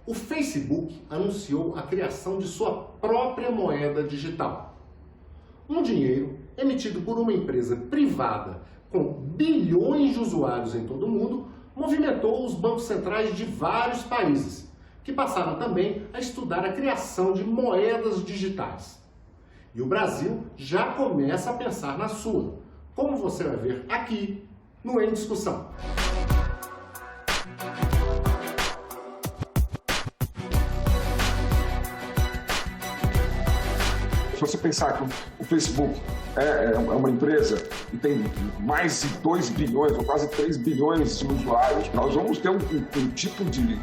O Facebook anunciou a criação de sua própria moeda digital. Um dinheiro emitido por uma empresa privada com bilhões de usuários em todo o mundo movimentou os bancos centrais de vários países, que passaram também a estudar a criação de moedas digitais. E o Brasil já começa a pensar na sua, como você vai ver aqui no Em Discussão. Se você pensar que o Facebook é uma empresa que tem mais de 2 bilhões ou quase 3 bilhões de usuários, nós vamos ter um tipo de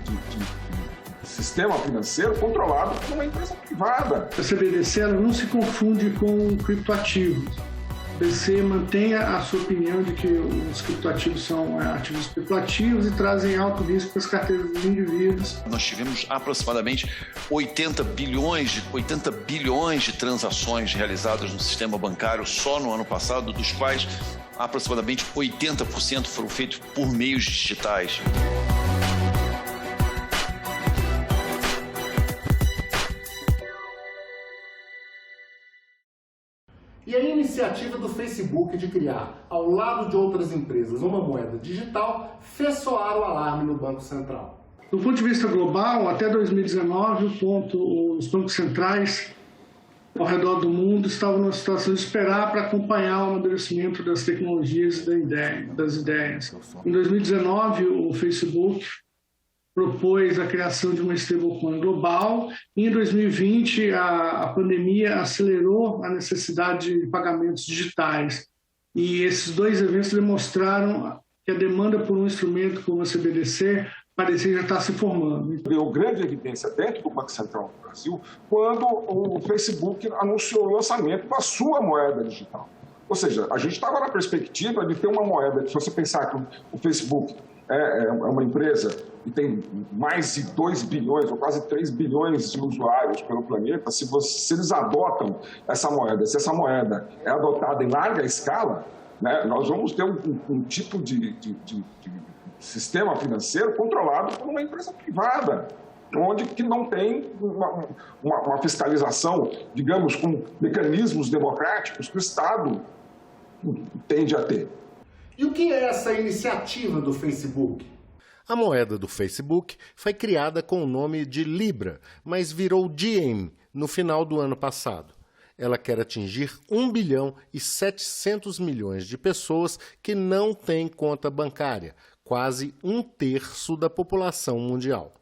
sistema financeiro controlado por uma empresa privada. A CBDC ela não se confunde com criptoativos. A CBDC mantém a sua opinião de que os criptoativos são ativos especulativos e trazem alto risco para as carteiras dos indivíduos. Nós tivemos aproximadamente 80 bilhões de transações realizadas no sistema bancário só no ano passado, dos quais aproximadamente 80% foram feitos por meios digitais. E a iniciativa do Facebook de criar, ao lado de outras empresas, uma moeda digital, fez soar o alarme no Banco Central. Do ponto de vista global, até 2019, os bancos centrais ao redor do mundo estavam numa situação de esperar para acompanhar o amadurecimento das tecnologias e das ideias. Em 2019, o Facebook propôs a criação de uma stablecoin global e em 2020 a pandemia acelerou a necessidade de pagamentos digitais. E esses dois eventos demonstraram que a demanda por um instrumento como a CBDC parecia já estar se formando. Deu grande evidência dentro do Banco Central do Brasil quando o Facebook anunciou o lançamento da sua moeda digital. Ou seja, a gente estava na perspectiva de ter uma moeda, se você pensar que o Facebook é uma empresa que tem mais de 2 bilhões ou quase 3 bilhões de usuários pelo planeta, se eles adotam essa moeda, se essa moeda é adotada em larga escala, né, nós vamos ter um tipo de sistema financeiro controlado por uma empresa privada, onde que não tem uma fiscalização, digamos, com mecanismos democráticos que o Estado tende a ter. E o que é essa iniciativa do Facebook? A moeda do Facebook foi criada com o nome de Libra, mas virou Diem no final do ano passado. Ela quer atingir 1 bilhão e 700 milhões de pessoas que não têm conta bancária, quase 1/3 da população mundial.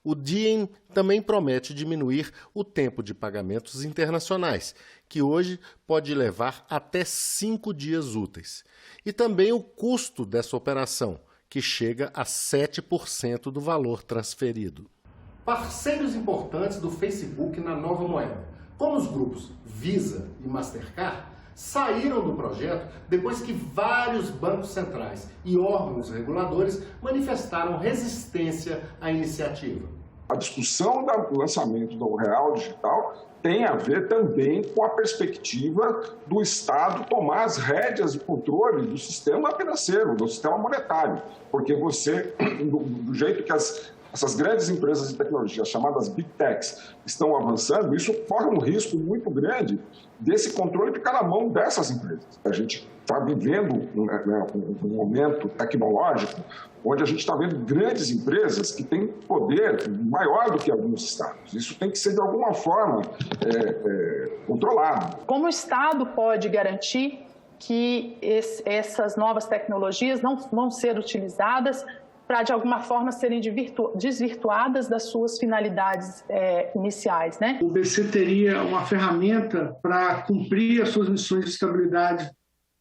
O Diem também promete diminuir o tempo de pagamentos internacionais, que hoje pode levar até 5 dias úteis. E também o custo dessa operação, que chega a 7% do valor transferido. Parceiros importantes do Facebook na nova moeda, como os grupos Visa e Mastercard, saíram do projeto depois que vários bancos centrais e órgãos reguladores manifestaram resistência à iniciativa. A discussão do lançamento do real digital tem a ver também com a perspectiva do Estado tomar as rédeas de controle do sistema financeiro, do sistema monetário. Porque você, do jeito que essas grandes empresas de tecnologia, chamadas Big Techs, estão avançando, isso corre um risco muito grande desse controle ficar na mão dessas empresas. A gente está vivendo um momento tecnológico onde a gente está vendo grandes empresas que têm poder maior do que alguns estados. Isso tem que ser, de alguma forma, controlado. Como o Estado pode garantir que essas novas tecnologias não vão ser utilizadas para, de alguma forma, serem desvirtuadas das suas finalidades iniciais, né? O BC teria uma ferramenta para cumprir as suas missões de estabilidade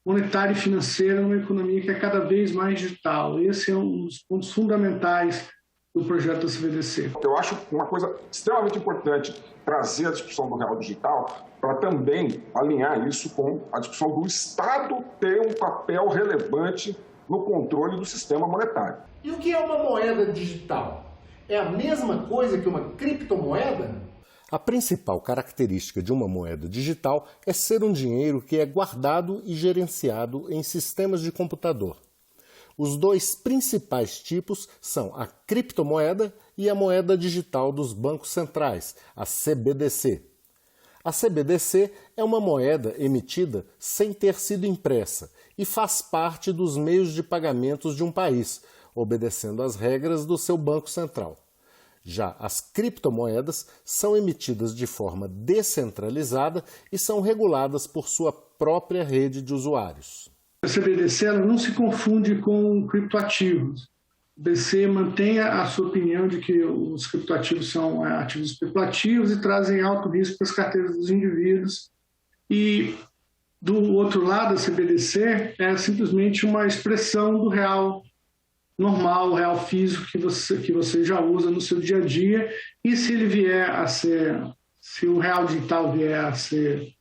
monetária e financeira numa economia que é cada vez mais digital. Esse é um dos pontos fundamentais do projeto da CBDC. Eu acho uma coisa extremamente importante trazer a discussão do real digital para também alinhar isso com a discussão do Estado ter um papel relevante no controle do sistema monetário. E o que é uma moeda digital? É a mesma coisa que uma criptomoeda? A principal característica de uma moeda digital é ser um dinheiro que é guardado e gerenciado em sistemas de computador. Os dois principais tipos são a criptomoeda e a moeda digital dos bancos centrais, a CBDC. A CBDC é uma moeda emitida sem ter sido impressa e faz parte dos meios de pagamentos de um país, obedecendo às regras do seu banco central. Já as criptomoedas são emitidas de forma descentralizada e são reguladas por sua própria rede de usuários. A CBDC ela não se confunde com criptoativos. O BC mantém a sua opinião de que os criptoativos são ativos especulativos e trazem alto risco para as carteiras dos indivíduos. E, do outro lado, a CBDC é simplesmente uma expressão do real normal, o real físico que você já usa no seu dia a dia. E se ele vier a ser, se o real digital vier a ser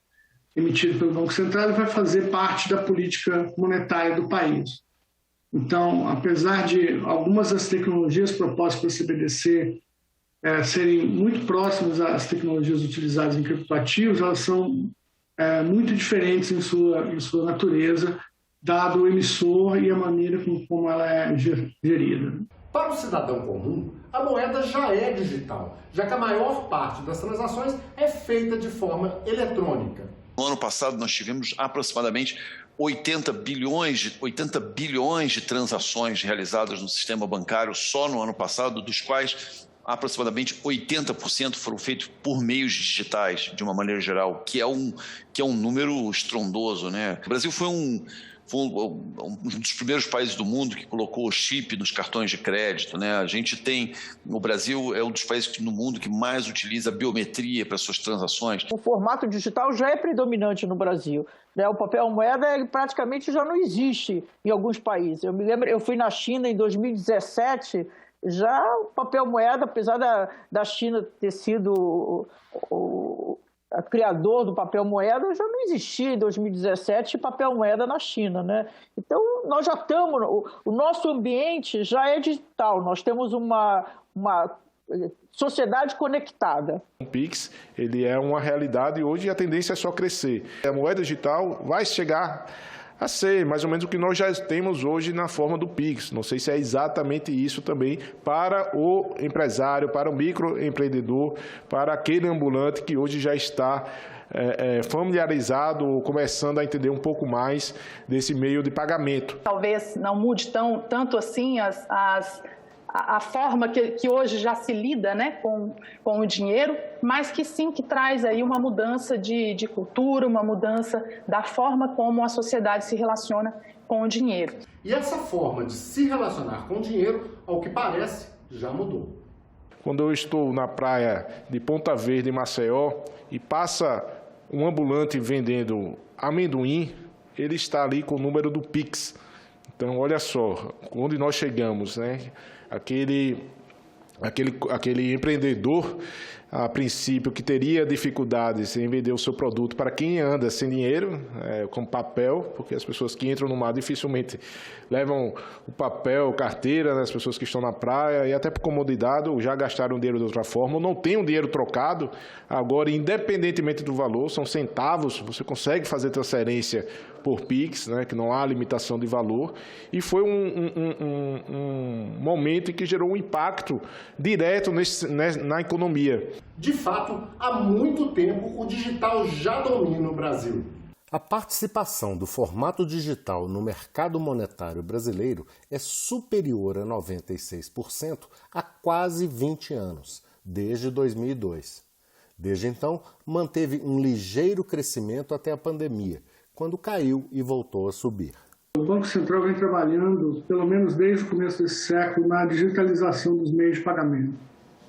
emitido pelo Banco Central, ele vai fazer parte da política monetária do país. Então, apesar de algumas das tecnologias propostas pela CBDC serem muito próximas às tecnologias utilizadas em criptoativos, elas são muito diferentes em sua natureza, dado o emissor e a maneira como ela é gerida. Para o cidadão comum, a moeda já é digital, já que a maior parte das transações é feita de forma eletrônica. No ano passado, nós tivemos aproximadamente 80 bilhões de transações realizadas no sistema bancário só no ano passado, dos quais aproximadamente 80% foram feitos por meios digitais, de uma maneira geral, que é um número estrondoso, né? O Brasil foi um dos primeiros países do mundo que colocou o chip nos cartões de crédito, né? O Brasil é um dos países no mundo que mais utiliza a biometria para suas transações. O formato digital já é predominante no Brasil, né? O papel moeda praticamente já não existe em alguns países. Eu me lembro, eu fui na China em 2017, já o papel moeda, apesar da China ter sido o criador do papel moeda, já não existia em 2017 papel moeda na China, né? Então, nós já estamos, o nosso ambiente já é digital, nós temos uma sociedade conectada. O Pix, ele é uma realidade hoje e a tendência é só crescer. A moeda digital vai chegar a ser mais ou menos o que nós já temos hoje na forma do Pix. Não sei se é exatamente isso também para o empresário, para o microempreendedor, para aquele ambulante que hoje já está familiarizado, começando a entender um pouco mais desse meio de pagamento. Talvez não mude tanto assim a forma que hoje já se lida, né, com o dinheiro, mas que sim, que traz aí uma mudança de cultura, uma mudança da forma como a sociedade se relaciona com o dinheiro. E essa forma de se relacionar com o dinheiro, ao que parece, já mudou. Quando eu estou na praia de Ponta Verde, em Maceió, e passa um ambulante vendendo amendoim, ele está ali com o número do Pix. Então, olha só, onde nós chegamos, né? Aquele empreendedor, a princípio, que teria dificuldades em vender o seu produto para quem anda sem dinheiro, com papel, porque as pessoas que entram no mar dificilmente levam o papel, carteira, né, as pessoas que estão na praia, e até por comodidade, ou já gastaram dinheiro de outra forma, ou não tem um dinheiro trocado. Agora, independentemente do valor, são centavos, você consegue fazer transferência por Pix, né, que não há limitação de valor, e foi um momento em que gerou um impacto direto na economia. De fato, há muito tempo o digital já domina o Brasil. A participação do formato digital no mercado monetário brasileiro é superior a 96% há quase 20 anos, desde 2002. Desde então, manteve um ligeiro crescimento até a pandemia, quando caiu e voltou a subir. O Banco Central vem trabalhando, pelo menos desde o começo desse século, na digitalização dos meios de pagamento.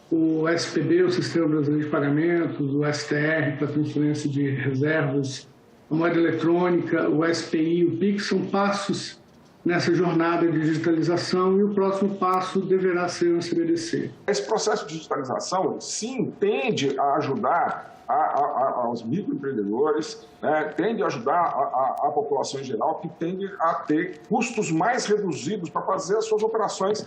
O SPB, o Sistema Brasileiro de Pagamentos, o STR, para transferência de reservas, a moeda eletrônica, o SPI, o PIX, são passos nessa jornada de digitalização e o próximo passo deverá ser o CBDC. Esse processo de digitalização, sim, tende a ajudar aos microempreendedores, né, tende a ajudar a população em geral, que tende a ter custos mais reduzidos para fazer as suas operações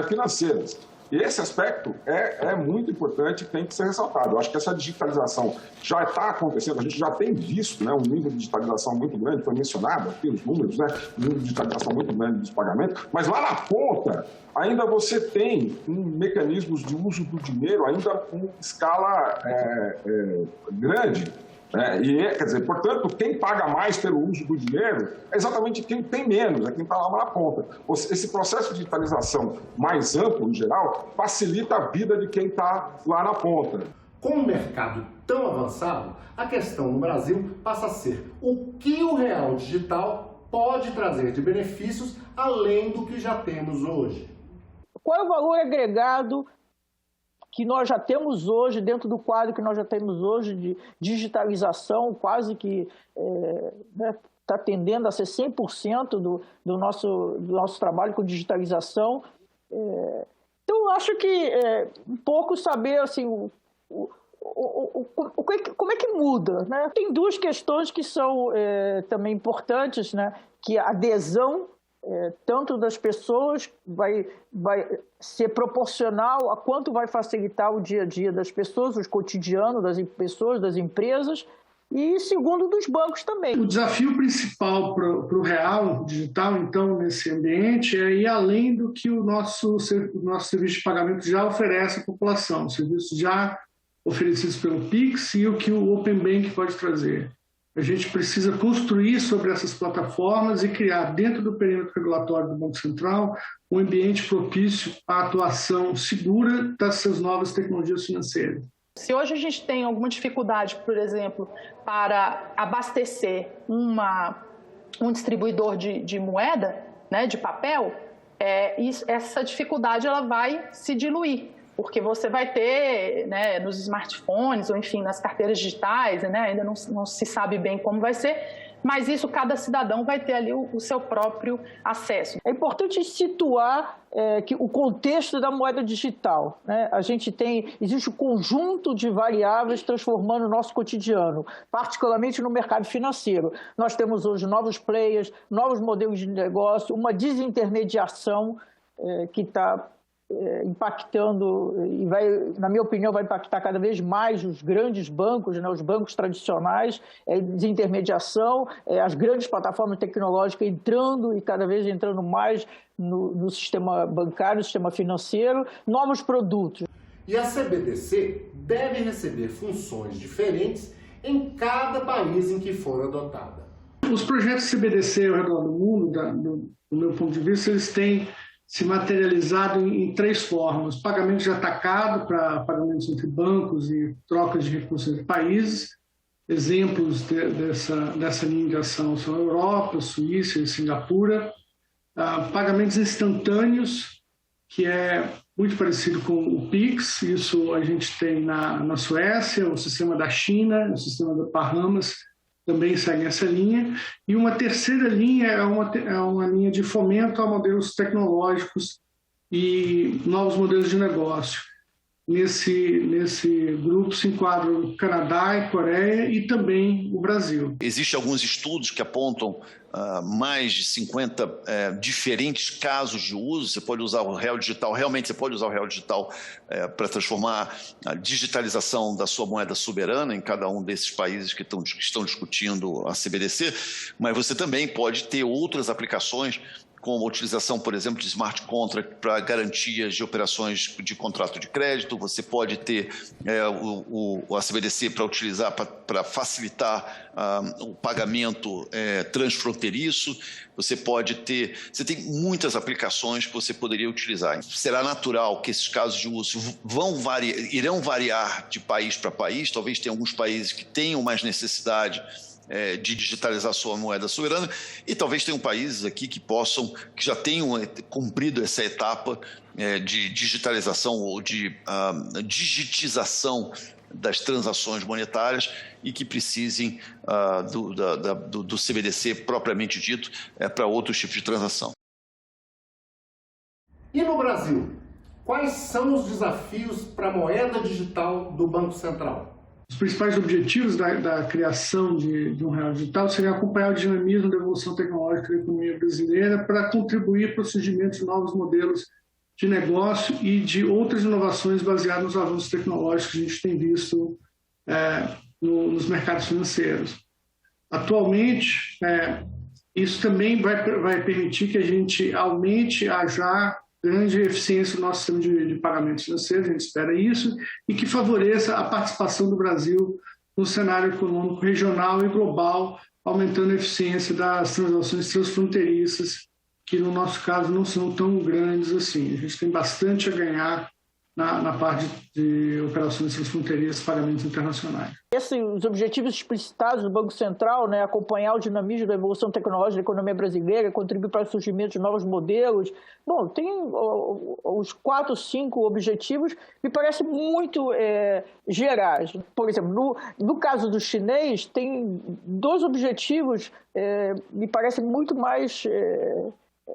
financeiras. E esse aspecto é muito importante e tem que ser ressaltado. Eu acho que essa digitalização já está acontecendo, a gente já tem visto, né, um nível de digitalização muito grande, foi mencionado aqui os números, né, um nível de digitalização muito grande dos pagamentos, mas lá na ponta ainda você tem mecanismos de uso do dinheiro ainda com escala grande. Quer dizer, portanto, quem paga mais pelo uso do dinheiro é exatamente quem tem menos, é quem está lá na ponta. Esse processo de digitalização mais amplo, em geral, facilita a vida de quem está lá na ponta. Com um mercado tão avançado, a questão no Brasil passa a ser o que o real digital pode trazer de benefícios além do que já temos hoje. Qual é o valor agregado que nós já temos hoje, dentro do quadro que nós já temos hoje de digitalização, quase que está tendendo a ser 100% do nosso trabalho com digitalização. Então, eu acho que um pouco saber assim, como é que muda, né? Tem duas questões que são também importantes, né? Que a adesão tanto das pessoas vai ser proporcional a quanto vai facilitar o dia a dia das pessoas, o cotidiano das pessoas, das empresas, e segundo dos bancos também. O desafio principal para o real digital, então, nesse ambiente, é ir além do que o nosso serviço de pagamento já oferece à população, serviços já oferecidos pelo Pix e o que o Open Bank pode trazer. A gente precisa construir sobre essas plataformas e criar, dentro do perímetro regulatório do Banco Central, um ambiente propício à atuação segura dessas novas tecnologias financeiras. Se hoje a gente tem alguma dificuldade, por exemplo, para abastecer um distribuidor de moeda, né, de papel, essa dificuldade ela vai se diluir. Porque você vai ter, né, nos smartphones, ou enfim, nas carteiras digitais, né, ainda não se sabe bem como vai ser, mas isso cada cidadão vai ter ali o seu próprio acesso. É importante situar que o contexto da moeda digital, né? Existe um conjunto de variáveis transformando o nosso cotidiano, particularmente no mercado financeiro. Nós temos hoje novos players, novos modelos de negócio, uma desintermediação que está impactando e na minha opinião, vai impactar cada vez mais os grandes bancos, né, os bancos tradicionais, desintermediação, as grandes plataformas tecnológicas entrando e cada vez entrando mais no sistema bancário, no sistema financeiro, novos produtos. E a CBDC deve receber funções diferentes em cada país em que for adotada. Os projetos CBDC ao redor do mundo, do meu ponto de vista, eles têm se materializado em três formas: pagamento de atacado para pagamentos entre bancos e trocas de recursos entre países. Exemplos dessa linha de ação são a Europa, a Suíça e Singapura. Pagamentos instantâneos, que é muito parecido com o Pix, isso a gente tem na Suécia, o sistema da China, o sistema da Bahamas, também segue essa linha. E uma terceira linha é uma linha de fomento a modelos tecnológicos e novos modelos de negócio. Nesse grupo se enquadram o Canadá e Coreia e também o Brasil. Existem alguns estudos que apontam mais de 50 diferentes casos de uso. Você pode usar o real digital, realmente você pode usar o real digital para transformar a digitalização da sua moeda soberana em cada um desses países que estão discutindo a CBDC, mas você também pode ter outras aplicações, como a utilização, por exemplo, de smart contract para garantias de operações de contrato de crédito. Você pode ter a CBDC para utilizar, para facilitar o pagamento transfronteiriço. Você tem muitas aplicações que você poderia utilizar. Será natural que esses casos de uso irão variar de país para país. Talvez tenha alguns países que tenham mais necessidade de digitalizar sua moeda soberana, e talvez tenham países aqui que já tenham cumprido essa etapa de digitalização ou de digitização das transações monetárias e que precisem do CBDC propriamente dito para outros tipos de transação. E no Brasil, quais são os desafios para a moeda digital do Banco Central? Os principais objetivos da criação de um real digital seriam acompanhar o dinamismo da evolução tecnológica da economia brasileira para contribuir para o surgimento de novos modelos de negócio e de outras inovações baseadas nos avanços tecnológicos que a gente tem visto nos mercados financeiros. Atualmente, isso também vai permitir que a gente aumente a já grande eficiência do nosso sistema de pagamentos financeiros, a gente espera isso, e que favoreça a participação do Brasil no cenário econômico regional e global, aumentando a eficiência das transações transfronteiriças, que no nosso caso não são tão grandes assim. A gente tem bastante a ganhar na parte de operações transfronteiriças e pagamentos internacionais. Os objetivos explicitados do Banco Central, né, acompanhar o dinamismo da evolução tecnológica da economia brasileira, contribuir para o surgimento de novos modelos. Bom, tem os 4, 5 objetivos, me parecem muito gerais. Por exemplo, no caso do chinês, tem 2 objetivos, me parecem muito mais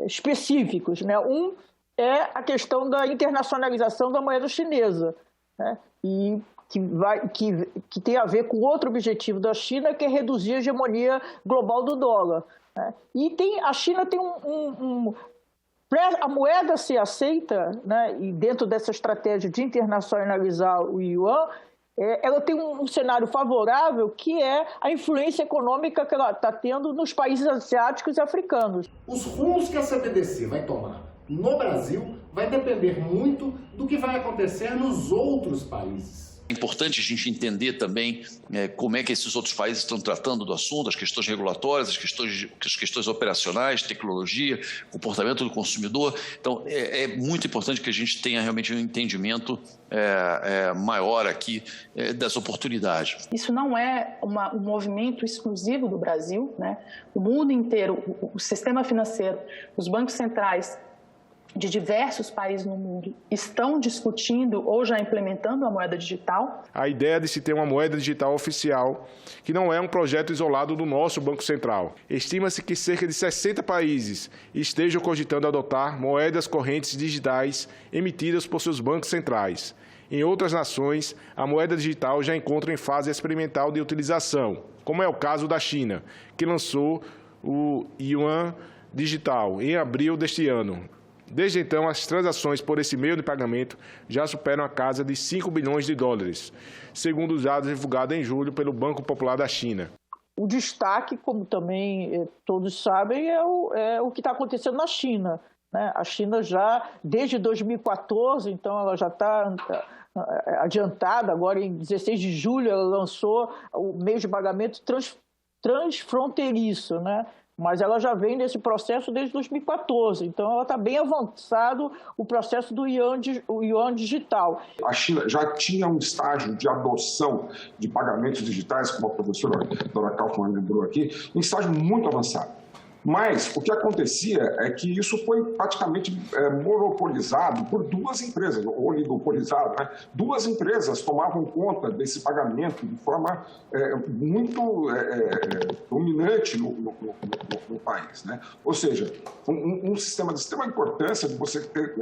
específicos, né? Um é a questão da internacionalização da moeda chinesa, né? E que tem a ver com outro objetivo da China, que é reduzir a hegemonia global do dólar, né? E a China tem a moeda ser aceita, né? E dentro dessa estratégia de internacionalizar o yuan, ela tem um cenário favorável, que é a influência econômica que ela está tendo nos países asiáticos e africanos. Os rumos que a CBDC vai tomar no Brasil vai depender muito do que vai acontecer nos outros países. É importante a gente entender também como é que esses outros países estão tratando do assunto, as questões regulatórias, as questões operacionais, tecnologia, comportamento do consumidor. Então, é muito importante que a gente tenha realmente um entendimento maior aqui das oportunidades. Isso não é um movimento exclusivo do Brasil, né? O mundo inteiro, o sistema financeiro, os bancos centrais de diversos países no mundo estão discutindo ou já implementando a moeda digital. A ideia de se ter uma moeda digital oficial, que não é um projeto isolado do nosso Banco Central. Estima-se que cerca de 60 países estejam cogitando adotar moedas correntes digitais emitidas por seus bancos centrais. Em outras nações, a moeda digital já encontra em fase experimental de utilização, como é o caso da China, que lançou o Yuan Digital em abril deste ano. Desde então, as transações por esse meio de pagamento já superam a casa de 5 bilhões de dólares, segundo os dados divulgados em julho pelo Banco Popular da China. O destaque, como também todos sabem, é o que está acontecendo na China, né? A China já, desde 2014, então ela já está adiantada, agora em 16 de julho ela lançou o meio de pagamento transfronteiriço, né? Mas ela já vem nesse processo desde 2014, então ela está bem avançado o processo do yuan digital. A China já tinha um estágio de adoção de pagamentos digitais, como a professora Dora Kaufmann lembrou aqui, um estágio muito avançado. Mas o que acontecia é que isso foi praticamente monopolizado por 2 empresas, ou oligopolizado, né? 2 empresas tomavam conta desse pagamento de forma muito dominante no país, né? Ou seja, um sistema de extrema importância de você ter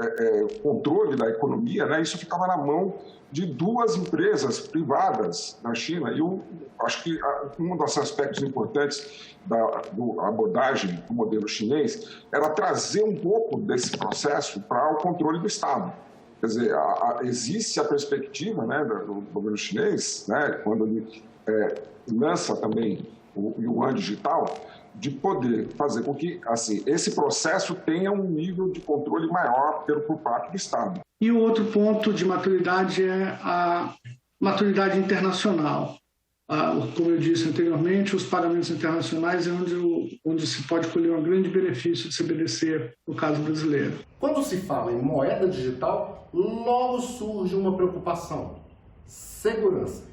controle da economia, né? Isso ficava na mão de 2 empresas privadas na China. E eu acho que um dos aspectos importantes da abordagem do modelo chinês era trazer um pouco desse processo para o controle do Estado. Quer dizer, existe a perspectiva, né, do governo chinês, né, quando ele lança também o yuan digital, de poder fazer com que assim, esse processo tenha um nível de controle maior por parte do Estado. E o outro ponto de maturidade é a maturidade internacional. Como eu disse anteriormente, os pagamentos internacionais é onde se pode colher um grande benefício de CBDC, no caso brasileiro. Quando se fala em moeda digital, logo surge uma preocupação: segurança.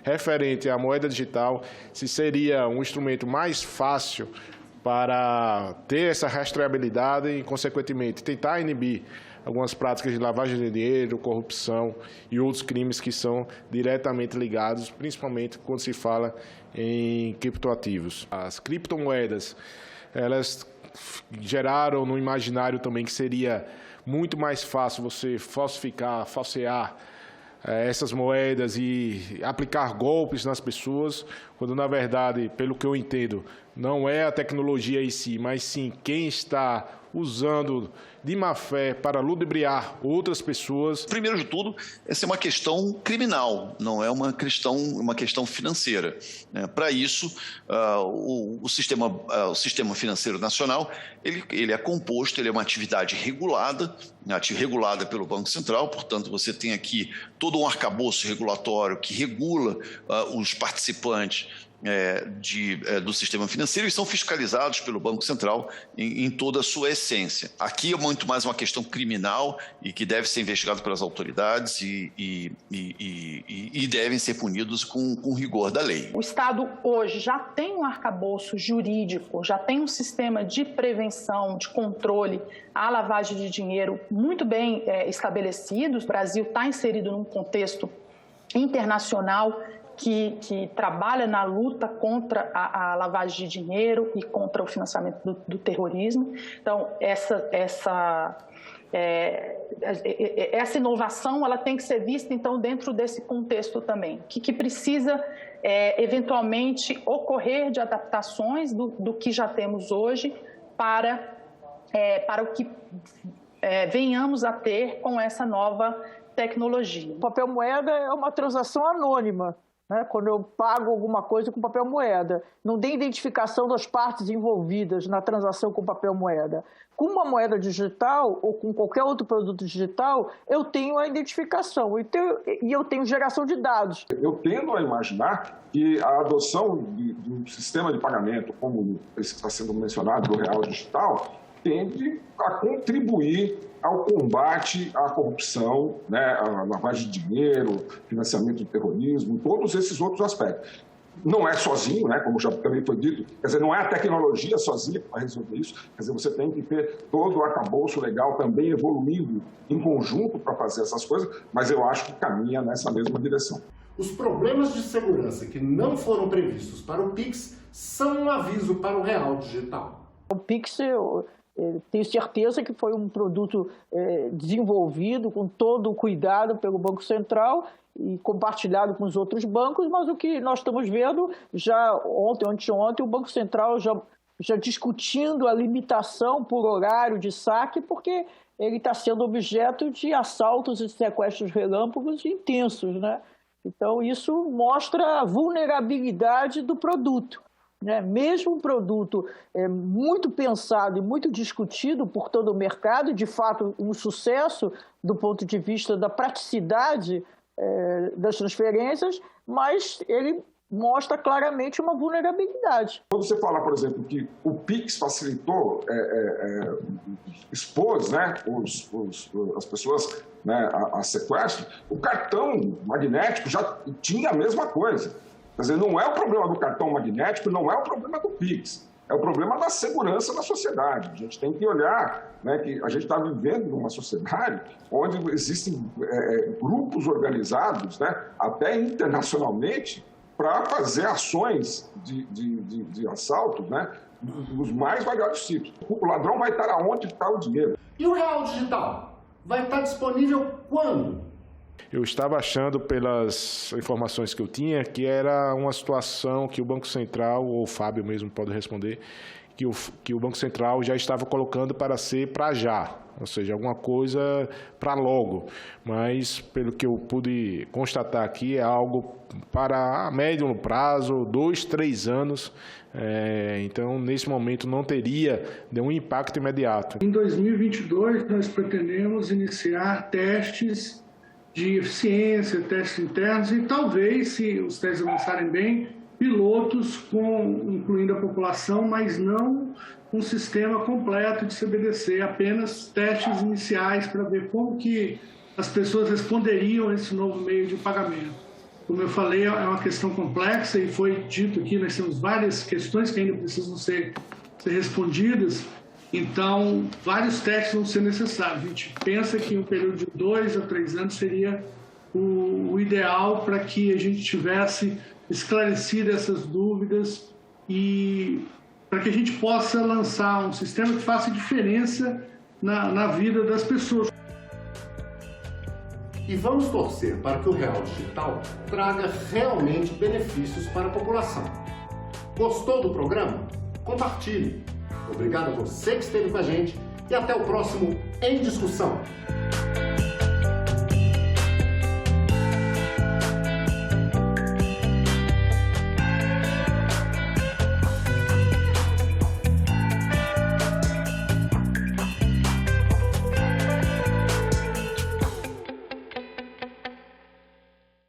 Referente à moeda digital, se seria um instrumento mais fácil para ter essa rastreabilidade e, consequentemente, tentar inibir algumas práticas de lavagem de dinheiro, corrupção e outros crimes que são diretamente ligados, principalmente quando se fala em criptoativos. As criptomoedas, elas geraram no imaginário também que seria muito mais fácil você falsear essas moedas e aplicar golpes nas pessoas, quando na verdade, pelo que eu entendo, não é a tecnologia em si, mas sim quem está usando de má fé para ludibriar outras pessoas. Primeiro de tudo, essa é uma questão criminal, não é uma questão financeira. Para isso, o sistema financeiro nacional ele é composto, ele é uma atividade regulada pelo Banco Central, portanto, você tem aqui todo um arcabouço regulatório que regula os participantes do sistema financeiro e são fiscalizados pelo Banco Central em toda a sua essência. Aqui é muito mais uma questão criminal e que deve ser investigado pelas autoridades e devem ser punidos com rigor da lei. O Estado hoje já tem um arcabouço jurídico, já tem um sistema de prevenção, de controle à lavagem de dinheiro muito bem estabelecido. O Brasil está inserido num contexto internacional que trabalha na luta contra a lavagem de dinheiro e contra o financiamento do terrorismo. Então, essa inovação ela tem que ser vista, então, dentro desse contexto também, que precisa, eventualmente, ocorrer de adaptações do que já temos hoje para o que venhamos a ter com essa nova tecnologia. O papel moeda é uma transação anônima. Quando eu pago alguma coisa com papel moeda, não tem identificação das partes envolvidas na transação com papel moeda. Com uma moeda digital ou com qualquer outro produto digital, eu tenho a identificação e eu tenho geração de dados. Eu tendo a imaginar que a adoção de um sistema de pagamento, como está sendo mencionado, do real digital, tende a contribuir ao combate à corrupção, à lavagem de dinheiro, financiamento do terrorismo, todos esses outros aspectos. Não é sozinho, como já também foi dito, quer dizer, não é a tecnologia sozinha que vai resolver isso, quer dizer, você tem que ter todo o arcabouço legal também evoluindo em conjunto para fazer essas coisas, mas eu acho que caminha nessa mesma direção. Os problemas de segurança que não foram previstos para o Pix são um aviso para o real digital. O Pix, tenho certeza que foi um produto desenvolvido com todo o cuidado pelo Banco Central e compartilhado com os outros bancos, mas o que nós estamos vendo já anteontem, o Banco Central já discutindo a limitação por horário de saque, porque ele está sendo objeto de assaltos e sequestros relâmpagos intensos, Então, isso mostra a vulnerabilidade do produto. Mesmo um produto muito pensado e muito discutido por todo o mercado, de fato um sucesso do ponto de vista da praticidade das transferências, mas ele mostra claramente uma vulnerabilidade. Quando você fala, por exemplo, que o Pix facilitou, expôs as pessoas a sequestro, o cartão magnético já tinha a mesma coisa. Quer dizer, não é o problema do cartão magnético, não é o problema do Pix, é o problema da segurança da sociedade. A gente tem que olhar que a gente está vivendo numa sociedade onde existem grupos organizados, até internacionalmente, para fazer ações de assalto, nos mais variados tipos. O ladrão vai estar aonde está o dinheiro. E o real digital vai estar disponível quando? Eu estava achando, pelas informações que eu tinha, que era uma situação que o Banco Central, ou o Fábio mesmo pode responder, que o Banco Central já estava colocando para ser para já, ou seja, alguma coisa para logo. Mas, pelo que eu pude constatar aqui, é algo para a médio prazo, 2, 3 anos. Então, nesse momento, não teria um impacto imediato. Em 2022, nós pretendemos iniciar testes de eficiência, testes internos e talvez, se os testes avançarem bem, pilotos incluindo a população, mas não um sistema completo de CBDC, apenas testes iniciais para ver como que as pessoas responderiam a esse novo meio de pagamento. Como eu falei, é uma questão complexa e foi dito aqui, nós temos várias questões que ainda precisam ser respondidas. Então, vários testes vão ser necessários. A gente pensa que um período de 2 a 3 anos seria o ideal para que a gente tivesse esclarecido essas dúvidas e para que a gente possa lançar um sistema que faça diferença na vida das pessoas. E vamos torcer para que o real digital traga realmente benefícios para a população. Gostou do programa? Compartilhe. Obrigado a você que esteve com a gente e até o próximo Em Discussão.